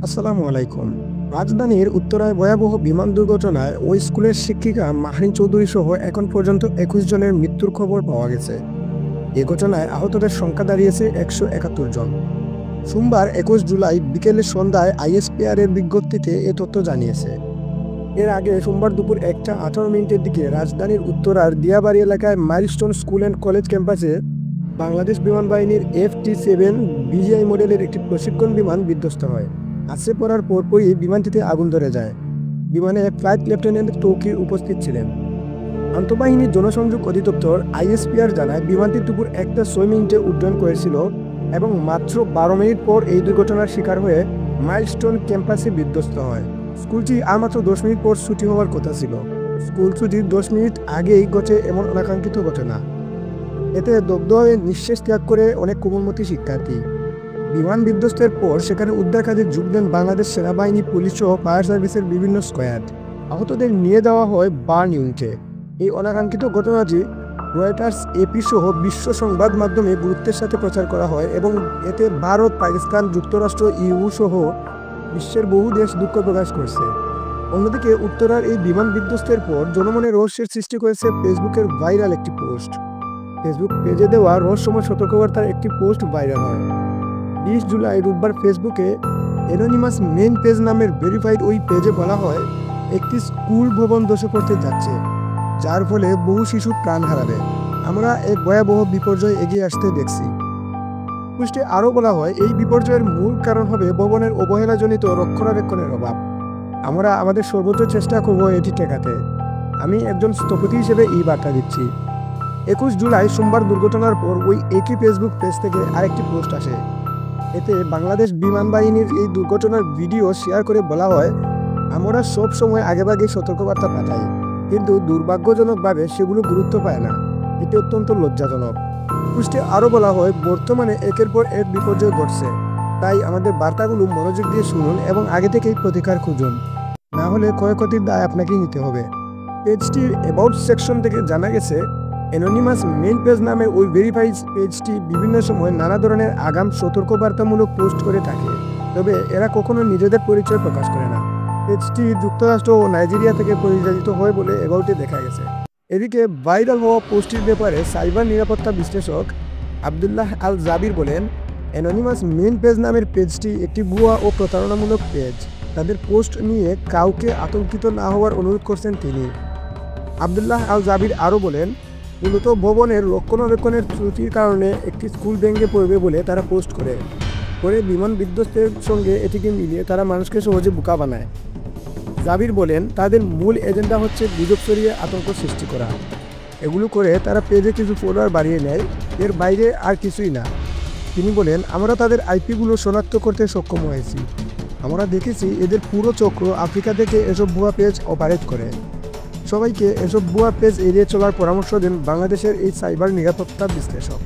আসসালামু আলাইকুম। রাজধানীর উত্তরায় ভয়াবহ বিমান দুর্ঘটনায় ওই স্কুলের শিক্ষিকা মাহরিন চৌধুরী সহ এখন পর্যন্ত ২১ জনের মৃত্যুর খবর পাওয়া গেছে। এ ঘটনায় আহতদের সংখ্যা দাঁড়িয়েছে ১৭১ জন। সোমবার ২১ জুলাই বিকেলে সন্ধ্যায় আইএসপিআরের বিজ্ঞপ্তিতে এ তথ্য জানিয়েছে। এর আগে সোমবার দুপুর ১টা ১৮ মিনিটের দিকে রাজধানীর উত্তরার দিয়াবাড়ি এলাকায় মাইলস্টোন স্কুল অ্যান্ড কলেজ ক্যাম্পাসে বাংলাদেশ বিমান বাহিনীর FT-7 BGI মডেলের একটি প্রশিক্ষণ বিমান বিধ্বস্ত হয়। আছড়ে পড়ার পরপরই বিমানটিতে আগুন ধরে যায়। বিমানে ফ্লাইট লেফটেন্যান্ট তৌকির উপস্থিত ছিলেন। আন্তঃবাহিনী জনসংযোগ অধিদপ্তর ISPR জানায় বিমানটি দুপুর ১টা ৬ মিনিটে উড্ডয়ন করেছিল এবং মাত্র ১২ মিনিট পর এই দুর্ঘটনার শিকার হয়ে মাইলস্টোন ক্যাম্পাসে বিধ্বস্ত হয়। স্কুলটি আর মাত্র ১০ মিনিট পর ছুটি হওয়ার কথা ছিল। স্কুল ছুটির ১০ মিনিট আগেই ঘটে এমন অনাকাঙ্ক্ষিত ঘটনা। এতে দগ্ধ হয়ে নিঃশ্বাস ত্যাগ করে অনেক কোমলমতি শিক্ষার্থী। বিমান বিধ্বস্তের পর সেখানে উদ্ধার কাজে যোগ দেন বাংলাদেশ সেনাবাহিনী, পুলিশ সহ ফায়ার সার্ভিসের বিভিন্ন স্কোয়াড। আহতদের নিয়ে যাওয়া হয় বার্ন ইউনিটে। এই অনাকাঙ্ক্ষিত ঘটনাটি রয়টার্স, AP সহ বিশ্ব সংবাদ মাধ্যমে গুরুত্বের সাথে প্রচার করা হয় এবং এতে ভারত, পাকিস্তান, যুক্তরাষ্ট্র, EU সহ বিশ্বের বহু দেশ দুঃখ প্রকাশ করছে। অন্যদিকে উত্তরার এই বিমান বিধ্বস্তের পর জনমনে রহস্যের সৃষ্টি করেছে ফেসবুকের ভাইরাল একটি পোস্ট। ফেসবুক পেজে দেওয়া রহস্যময় সতর্কবার্তার একটি পোস্ট ভাইরাল হয়। ২০ জুলাই রোববার ফেসবুকে অ্যানোনিমাস মেইন পেজ নামের ভেরিফাইড ওই পেজে বলা হয় একটি স্কুল ভবন ধসে পড়তে যাচ্ছে, যার ফলে বহু শিশু প্রাণ হারাবে। আমরা এক ভয়াবহ বিপর্যয় এগিয়ে আসতে দেখছি। পোস্টে আরও বলা হয় এই বিপর্যয়ের মূল কারণ হবে ভবনের অবহেলাজনিত রক্ষণাবেক্ষণের অভাব। আমরা আমাদের সর্বোচ্চ চেষ্টা করব এটি ঠেকাতে। আমি একজন স্থপতি হিসেবে এই বার্তা দিচ্ছি। ২১ জুলাই সোমবার দুর্ঘটনার পর ওই একই ফেসবুক পেজ থেকে আরেকটি পোস্ট আসে। এতে বাংলাদেশ বিমান বাহিনীর এই দুর্ঘটনার ভিডিও শেয়ার করে বলা হয়, আমরা সব সময় আগেভাগে সতর্কবার্তা পাঠাই, কিন্তু দুর্ভাগ্যজনকভাবে সেগুলো গুরুত্ব পায় না। এটি অত্যন্ত লজ্জাজনক। পোস্টে আরও বলা হয়, বর্তমানে একের পর এক বিপর্যয় ঘটছে, তাই আমাদের বার্তাগুলো মনোযোগ দিয়ে শুনুন এবং আগে থেকেই প্রতিকার খুঁজুন, না হলে ক্ষয়ক্ষতির দায় আপনাকেই নিতে হবে। পেজটির অ্যাবাউট সেকশন থেকে জানা গেছে, অ্যানোনিমাস মেইন পেজ নামে ওই ভেরিফাইড পেজটি বিভিন্ন সময় নানা ধরনের আগাম সতর্কবার্তামূলক পোস্ট করে থাকে, তবে এরা কখনো নিজেদের পরিচয় প্রকাশ করে না। পেজটি যুক্তরাষ্ট্র ও নাইজেরিয়া থেকে পরিচালিত হয় বলে অ্যাবাউটে দেখা গেছে। এদিকে ভাইরাল হওয়া পোস্টটির ব্যাপারে সাইবার নিরাপত্তা বিশ্লেষক আবদুল্লাহ আল জাবির বলেন, অ্যানোনিমাস মেইন পেজ নামের পেজটি একটি ভুয়া ও প্রতারণামূলক পেজ। তাদের পোস্ট নিয়ে কাউকে আতঙ্কিত না হওয়ার অনুরোধ করছেন তিনি। আবদুল্লাহ আল জাবির আরও বলেন, মূলত ভবনের রক্ষণাবেক্ষণের ত্রুটির কারণে একটি স্কুল ভেঙে পড়বে বলে তারা পোস্ট করে বিমান বিধ্বস্তের সঙ্গে এটিকে মিলিয়ে তারা মানুষকে সহজে বোকা বানায়। জাবির বলেন, তাদের মূল এজেন্ডা হচ্ছে গুজব ছড়িয়ে আতঙ্ক সৃষ্টি করা। এগুলো করে তারা পেজে কিছু ফলোয়ার বাড়িয়ে নেয়, এর বাইরে আর কিছুই না। তিনি বলেন, আমরা তাদের IP-গুলো শনাক্ত করতে সক্ষম হয়েছি। আমরা দেখেছি এদের পুরো চক্র আফ্রিকা থেকে এসব ভুয়া পেজ অপারেট করে। সবাইকে এসব ভুয়া পেজ এড়িয়ে চলার পরামর্শ দেন বাংলাদেশের এই সাইবার নিরাপত্তা বিশ্লেষক।